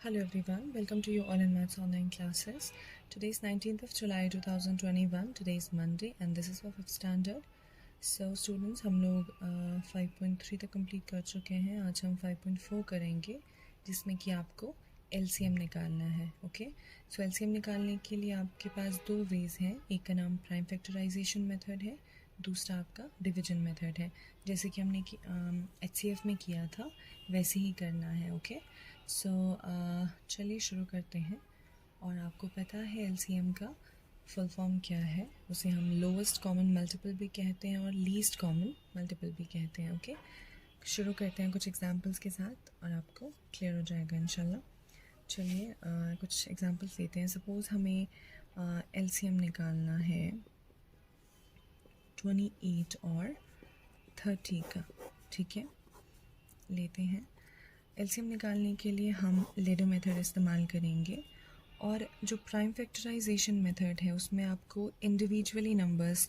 Hello everyone, welcome to your All in Maths online classes. Today is 19th of July 2021. Today is Monday and this is for 5th standard. So students, हम लोग 5.3 तक complete कर चुके हैं. आज हम 5.4 करेंगे जिसमें कि आपको LCM निकालना है. ओके, सो LCM निकालने के लिए आपके पास दो वेज हैं. एक का नाम प्राइम फैक्टराइजेशन मेथड है, दूसरा आपका डिवीजन मेथड है. जैसे कि हमने HCF में किया था वैसे ही करना है. ओके, सो चलिए शुरू करते हैं. और आपको पता है LCM का फुल फॉर्म क्या है. उसे हम लोवेस्ट कॉमन मल्टीपल भी कहते हैं और लीस्ट कॉमन मल्टीपल भी कहते हैं. ओके, शुरू करते हैं कुछ एग्जांपल्स के साथ और आपको क्लियर हो जाएगा इंशाल्लाह. चलिए कुछ एग्जांपल्स लेते हैं. सपोज़ हमें LCM निकालना है 28 और 30 का. ठीक है, लेते हैं. LCM निकालने के लिए हम लेडर मेथड इस्तेमाल करेंगे. और जो प्राइम फैक्टराइजेशन मेथड है उसमें आपको इंडिविजुअली नंबर्स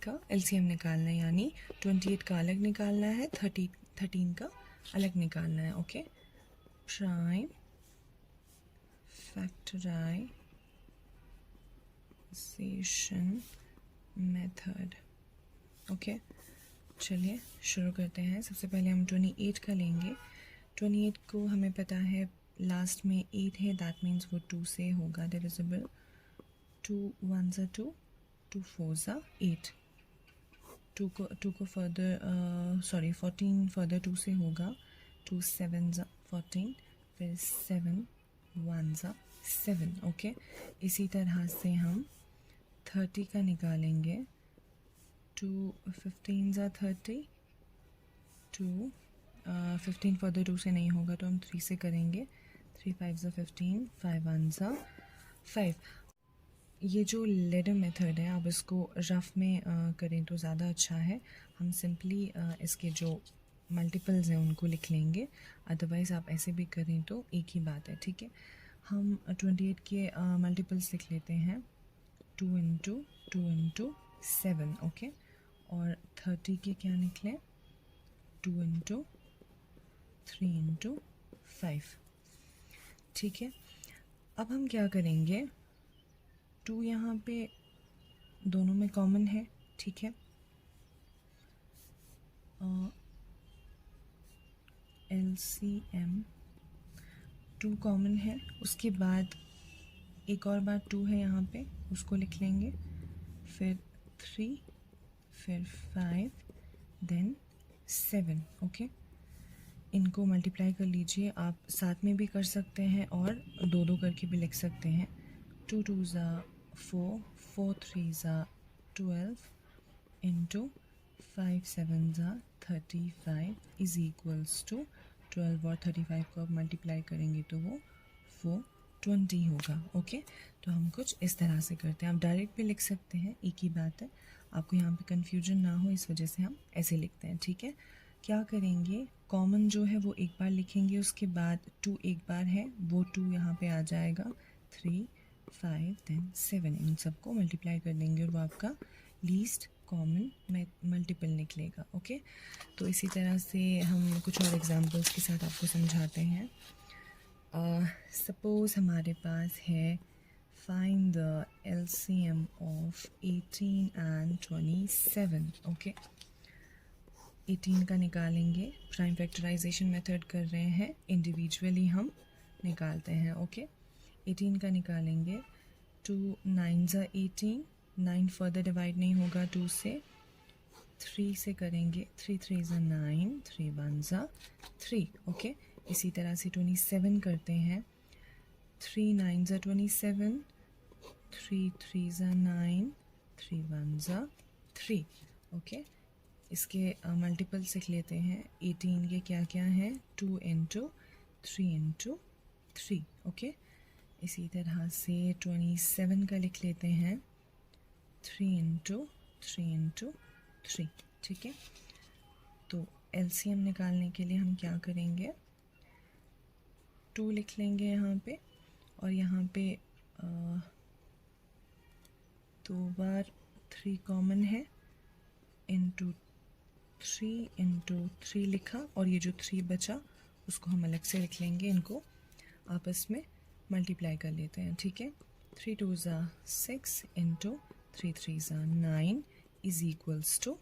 का LCM निकालना है. यानी 28 का अलग निकालना है, 13 का अलग निकालना है. Okay, prime factorisation method. Okay, चलिए शुरू करते हैं. सबसे पहले हम 28 का लेंगे. 28 को हमें पता है लास्ट में 8 है, दैट मीन्स वो 2 से होगा डिविजिबल. 2 1 ज़ा 2, 2 4 ज़ा 8. 2 को फर्दर 14 फर्दर 2 से होगा. 2 7 ज़ा 14, फिर 7 1 ज़ा 7. ओके, इसी तरह से हम 30 का निकालेंगे. 2 15 ज़ा 30, 2 15 फर्दर 2 से नहीं होगा तो हम 3 से करेंगे. 3 5 ज़ा 15, 5 1 ज़ा 5. ये जो लेडर मेथड है आप इसको रफ में करें तो ज़्यादा अच्छा है. हम सिंपली इसके जो मल्टीपल्स हैं उनको लिख लेंगे. अदरवाइज़ आप ऐसे भी करें तो एक ही बात है. ठीक है, हम 28 के मल्टीपल्स लिख लेते हैं. 2 इंटू 2 इंटू 7. ओके, और 30 के क्या निकले? 2 इंटू 3 इंटू 5. ठीक है, अब हम क्या करेंगे, 2 यहाँ पे दोनों में कॉमन है. ठीक है, LCM 2 कॉमन है. उसके बाद एक और बार 2 है यहाँ पे, उसको लिख लेंगे. फिर 3, फिर 5, देन 7. ओके, इनको मल्टीप्लाई कर लीजिए. आप साथ में भी कर सकते हैं और दो दो करके भी लिख सकते हैं. 2 2 ज़ा 4, 4 3 ज़ा 12 इंटू 5 7 ज़ा 35 इज़ इक्वल्स टू 12. और 35 को आप मल्टीप्लाई करेंगे तो वो 20 होगा. ओके, तो हम कुछ इस तरह से करते हैं. आप डायरेक्ट भी लिख सकते हैं, एक ही बात है. आपको यहाँ पे कन्फ्यूजन ना हो इस वजह से हम ऐसे लिखते हैं. ठीक है, क्या करेंगे, कॉमन जो है वो एक बार लिखेंगे, उसके बाद 2 एक बार है वो 2 यहाँ पे आ जाएगा. 3 5 देन 7, इन सबको मल्टीप्लाई कर देंगे और वो आपका लीस्ट कॉमन मल्टीपल निकलेगा. ओके, तो इसी तरह से हम कुछ और एग्जांपल्स के साथ आपको समझाते हैं. सपोज़ हमारे पास है find the LCM of 18 and 27. Okay, 18 का निकालेंगे. प्राइम फैक्टराइजेशन मेथड कर रहे हैं, इंडिविजुअली हम निकालते हैं. ओके, 18 का निकालेंगे. 2 9 ज़ा 18, 9 फर्दर डिवाइड नहीं होगा 2 से. 3 से करेंगे. 3 3 ज़ा 9, 3 1 ज़ा 3. ओके, इसी तरह से 27 करते हैं. 3 9 ज़ा 27, 3 3 ज़ा 9, 3 1 ज़ा 3. ओके, इसके मल्टीपल्स लिख लेते हैं. 18 के क्या क्या हैं? 2 इंटू 3 इंटू 3. ओके, इसी तरह से 27 का लिख लेते हैं. 3 इंटू 3 इंटू 3. ठीक है, तो LCM निकालने के लिए हम क्या करेंगे, 2 लिख लेंगे यहाँ पे और यहाँ पे 2 बार 3 कॉमन है. इंटू 3 इंटू 3 लिखा और ये जो 3 बचा उसको हम अलग से लिख लेंगे, इनको आपस में मल्टीप्लाई कर लेते हैं, ठीक है। 3 2 ज़ा 6 इंटू 3 3 ज़ा 9 इज़ इक्वल्स टू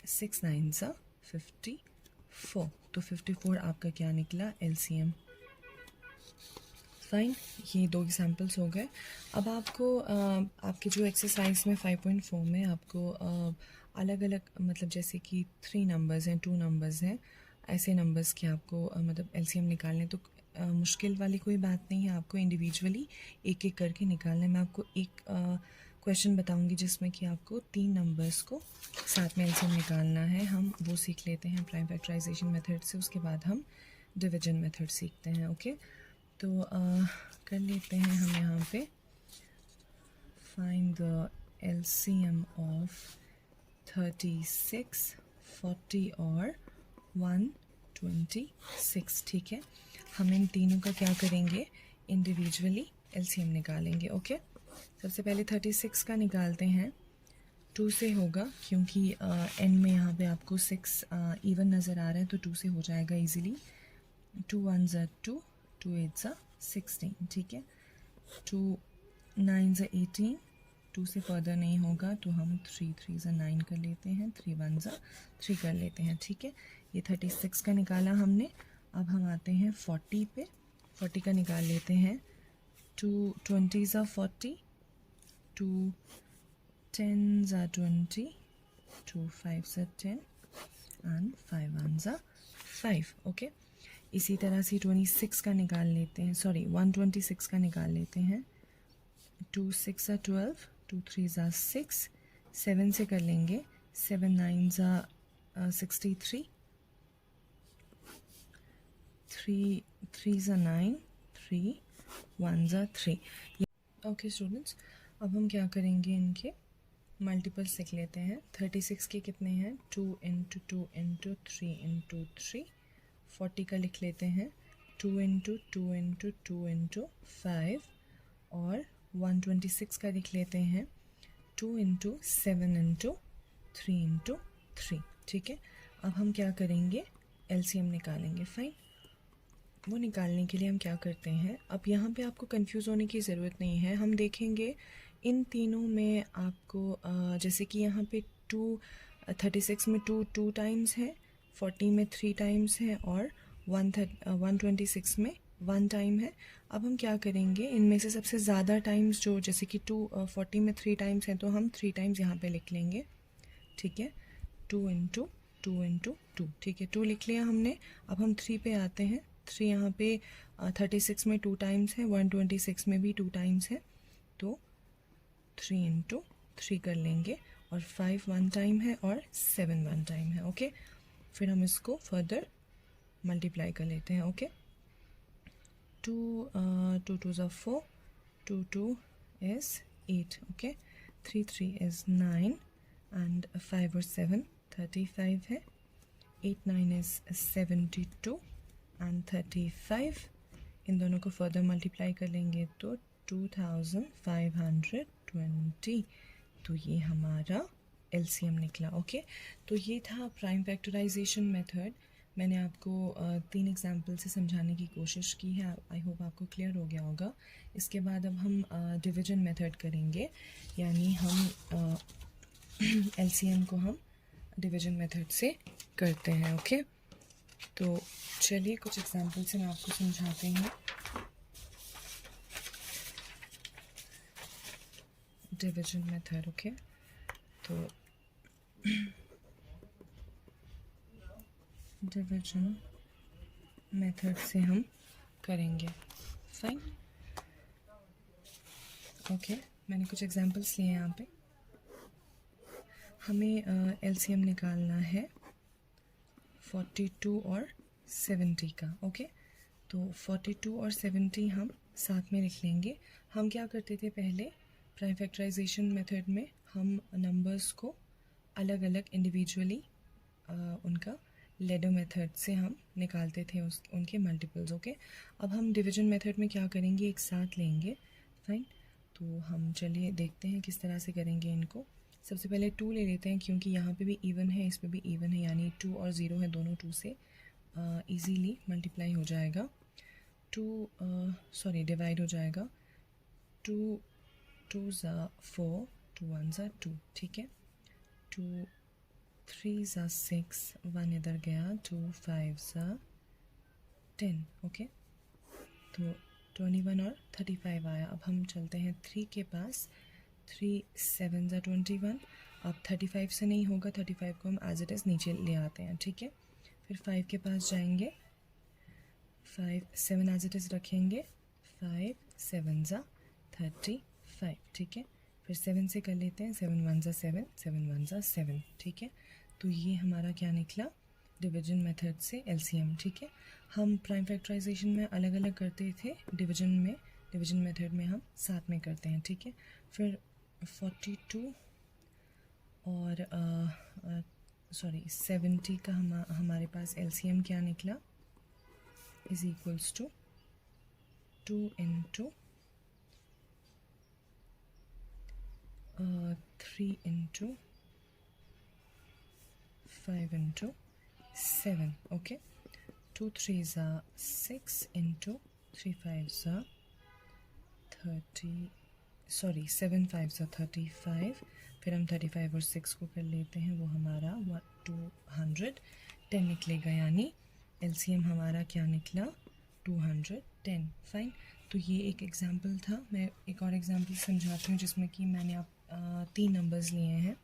6 9 ज़ा 54। तो 54 आपका क्या निकला, LCM। फाइन, ये 2 एग्जांपल्स हो गए। अब आपको आपके जो एक्सरसाइज में 5.4 में आपको अलग अलग मतलब जैसे कि 3 नंबर्स हैं, 2 नंबर्स हैं, ऐसे नंबर्स के आपको मतलब LCM निकालने, तो मुश्किल वाली कोई बात नहीं है, आपको इंडिविजुअली एक एक करके निकालना है। मैं आपको एक क्वेश्चन बताऊंगी जिसमें कि आपको 3 नंबर्स को साथ में LCM निकालना है। हम वो सीख लेते हैं प्राइम फैक्टराइजेशन मेथड से, उसके बाद हम डिवीजन मेथड सीखते हैं, ओके। तो कर लेते हैं हम यहाँ पे फाइंड द LCM ऑफ 36, 40 और 126, ठीक है। हम इन तीनों का क्या करेंगे, इंडिविजुअली LCM निकालेंगे, ओके। सबसे पहले 36 का निकालते हैं, 2 से होगा क्योंकि एंड में यहाँ पे आपको 6 इवन नज़र आ रहा है, तो 2 से हो जाएगा इजीली। 2 1 ज़ा 2, 2 8 ज़ा 16, ठीक है। 2 9 ज़ा 18, 2 से फर्दर नहीं होगा, तो हम 3 3 ज़ा 9 कर लेते हैं, 3 1 ज़ा 3 कर लेते हैं, ठीक है। ये 36 का निकाला हमने। अब हम आते हैं 40 पे, 40 का निकाल लेते हैं। 2 20 ज़ा 40, 2 10 ज़ा 20, 2 5 ज़ा 10 एंड 5 1 ज़ा 5, ओके। इसी तरह से 26 का निकाल लेते हैं, सॉरी 126 का निकाल लेते हैं। 2 6 ज़ा 12, 2 3 ज़ा 6, 7 से कर लेंगे, 7 9 ज़ा 63, 3 3 ज़ा 9, 3 1 ज़ा 3। ओके स्टूडेंट्स, अब हम क्या करेंगे, इनके मल्टीपल्स लिख लेते हैं। 36 के कितने हैं, 2 इंटू 2 इंटू 3 इंटू 3। 40 का लिख लेते हैं, 2 इंटू 2 इंटू 2 इंटू 5। और 126 का लिख लेते हैं, 2 इंटू 7 इंटू 3 इंटू 3, ठीक है। अब हम क्या करेंगे, LCM निकालेंगे, फाइन। वो निकालने के लिए हम क्या करते हैं, अब यहाँ पे आपको कंफ्यूज होने की ज़रूरत नहीं है। हम देखेंगे इन तीनों में आपको जैसे कि यहाँ पे 36 में 2 टाइम्स है, 40 में 3 टाइम्स है और 126 में 1 टाइम है। अब हम क्या करेंगे, इनमें से सबसे ज़्यादा टाइम्स जो जैसे कि 40 में 3 टाइम्स हैं, तो हम 3 टाइम्स यहाँ पे लिख लेंगे, ठीक है। 2 इंटू 2 इंटू 2, ठीक है, 2 लिख लिया हमने। अब हम 3 पे आते हैं। 3 यहाँ पे 36 में 2 टाइम्स है, 126 में भी 2 टाइम्स है, तो 3 इंटू 3 कर लेंगे। और 5 1 टाइम है और 7 1 टाइम है, ओके। फिर हम इसको फर्दर मल्टीप्लाई कर लेते हैं, ओके। 2 2 2 ज़ा 4, 2 2 is 8, okay। 3 3 is 9 and 5 और 7 35 है। 8 9 is 72 and 35। इन दोनों को फर्दर मल्टीप्लाई कर लेंगे तो 2520। तो ये हमारा LCM निकला, ओके। तो ये था प्राइम फैक्टराइजेशन मेथड। मैंने आपको 3 एग्जाम्पल से समझाने की कोशिश की है, आई होप आपको क्लियर हो गया होगा। इसके बाद अब हम डिवीजन मेथड करेंगे, यानी हम LCM को हम डिवीजन मेथड से करते हैं, ओके। तो चलिए कुछ एग्जाम्पल से मैं आपको समझाती हूँ। Division method, okay. तो डिवीजन मेथड से हम करेंगे, फाइन, ओके। मैंने कुछ एग्जांपल्स लिए हैं यहाँ पे। हमें LCM निकालना है 42 और 70 का, ओके। तो 42 और 70 हम साथ में लिख लेंगे। हम क्या करते थे पहले प्राइम फैक्टराइजेशन मेथड में, हम नंबर्स को अलग अलग इंडिविजुअली उनका लेडर मेथड से हम निकालते थे उनके मल्टीपल्स, ओके। अब हम डिवीजन मेथड में क्या करेंगे, एक साथ लेंगे, फाइन। तो हम चलिए देखते हैं किस तरह से करेंगे इनको। सबसे पहले 2 ले लेते हैं, क्योंकि यहाँ पे भी इवन है, इस पे भी इवन है, यानी 2 और 0 है, दोनों 2 से इजीली मल्टीप्लाई हो जाएगा, डिवाइड हो जाएगा। 2 2s are 4, 2 1s are 2, ठीक है। 2 3s are 6, 1 इधर गया, 2 5s are 10, ओके। तो 21 और 35 आया। अब हम चलते हैं 3 के पास। 3 7s are 21। अब 35 से नहीं होगा, 35 को हम एज इट इज़ नीचे ले आते हैं, ठीक है। फिर 5 के पास जाएंगे, 5 7 एज इट इज़ रखेंगे, 5 7s are 35, ठीक है। फिर 7 से कर लेते हैं, 7 1s are 7, 7 1s are 7, ठीक है। तो ये हमारा क्या निकला, डिवीजन मेथड से एलसीएम, ठीक है। हम प्राइम फैक्टराइजेशन में अलग अलग करते थे, डिवीजन मेथड में हम साथ में करते हैं, ठीक है। फिर 42 और 70 का हमारे पास एलसीएम क्या निकला, is equals to 2 into 3 into 5 into 7, okay। 2 3s are 6 into 3 5s are 7 5s are 35। फिर हम 35 और 6 को कर लेते हैं, वो हमारा 210 निकलेगा, यानी एलसीएम हमारा क्या निकला, 210, फाइन। तो ये एक एग्जांपल था। मैं एक और एग्जांपल समझाती हूँ जिसमें कि मैंने आप 3 नंबर्स लिए हैं।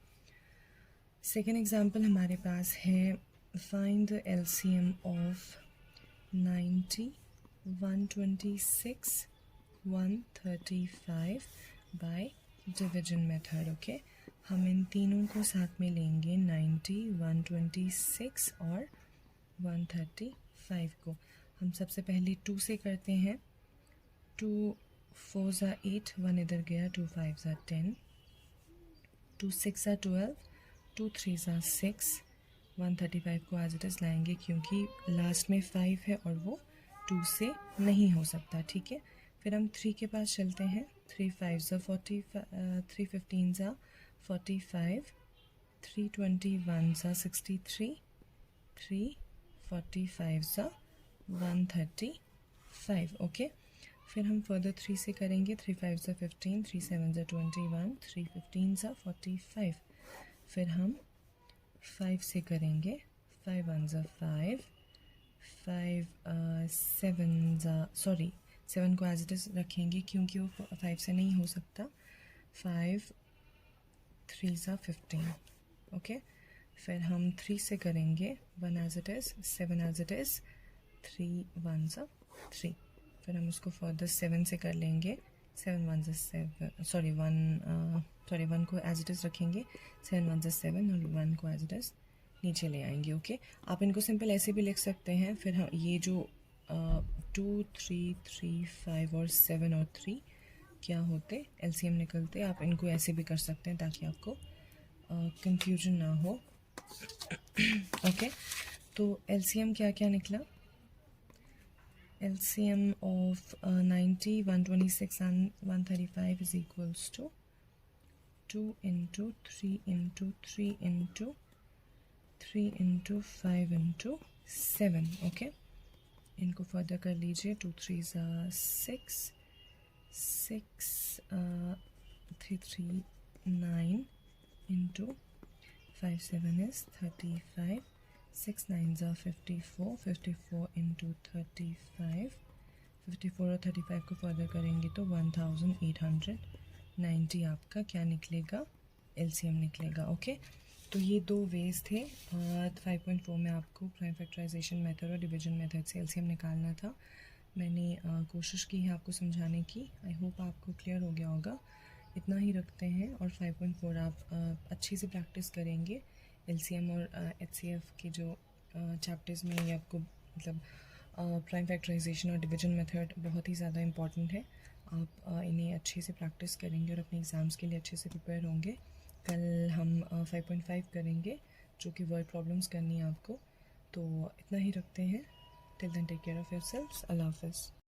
सेकेंड एग्जांपल हमारे पास है, find the LCM of 90 126 135 by division method, okay. हम इन तीनों को साथ में लेंगे, 90 126 और 135 को। हम सबसे पहले 2 से करते हैं। 2 4s are 8, 1 इधर गया, 2 5s are 10, 2 6 are 12, 2 3s are 6, 135 को एज इट इज़ लाएंगे क्योंकि लास्ट में 5 है और वो 2 से नहीं हो सकता, ठीक है। फिर हम 3 के पास चलते हैं। 3 5s are 45, 3 15s are 45, 3 21s are 63, 3 45s are 135, okay. फिर हम फर्दर 3 से करेंगे। 3 5s are 15, 3 7s are 21, 3 15s are 45। फिर हम 5 से करेंगे। 5 1s are 5, 7 को एज इट इज़ रखेंगे क्योंकि वो 5 से नहीं हो सकता। 5 3s are 15, ओके। फिर हम 3 से करेंगे, 1 as it is, 7 as it is, 3 1s are 3। फिर हम उसको फर्दर 7 से कर लेंगे। 7 1s are 7, 1 को एज इट इज़ रखेंगे, 7 1s are 7 और 1 को एज इट इज़ नीचे ले आएंगे, ओके। आप इनको सिंपल ऐसे भी लिख सकते हैं। फिर हम ये जो 2 3 3 5 और 7 और 3 क्या होते, एलसीएम निकलते। आप इनको ऐसे भी कर सकते हैं ताकि आपको कंफ्यूजन ना हो, ओके। तो एलसीएम क्या क्या निकला, LCM of 90 126 and 135 is equals to 2 into 3 into 3 into 3 into 5 into 7, okay. इनको फर्दर कर लीजिए। 2 3s are 6, 3 3 9 into 5 7 is 35, 6 9s are 54, 54 into 35, 54 और 35 को फर्दर करेंगे तो 1890 आपका क्या निकलेगा, एलसीएम निकलेगा, ओके। तो ये 2 वेज थे। 5.4 में आपको प्राइम फैक्टराइजेशन मेथड और डिवीजन मेथड से एलसीएम निकालना था। मैंने कोशिश की है आपको समझाने की। आई होप आपको क्लियर हो गया होगा। इतना ही रखते हैं और 5.4 आप अच्छे से प्रैक्टिस करेंगे। एलसीएम और एचसीएफ के जो चैप्टर्स में ये आपको मतलब प्राइम फैक्टराइजेशन और डिवीजन मेथड बहुत ही ज़्यादा इम्पॉर्टेंट है। आप इन्हें अच्छे से प्रैक्टिस करेंगे और अपने एग्ज़ाम्स के लिए अच्छे से प्रिपेयर होंगे। कल हम 5.5 करेंगे जो कि वर्ड प्रॉब्लम्स करनी है आपको। तो इतना ही रखते हैं। Till then take care of yourselves. अल्लाह हाफ़िज़।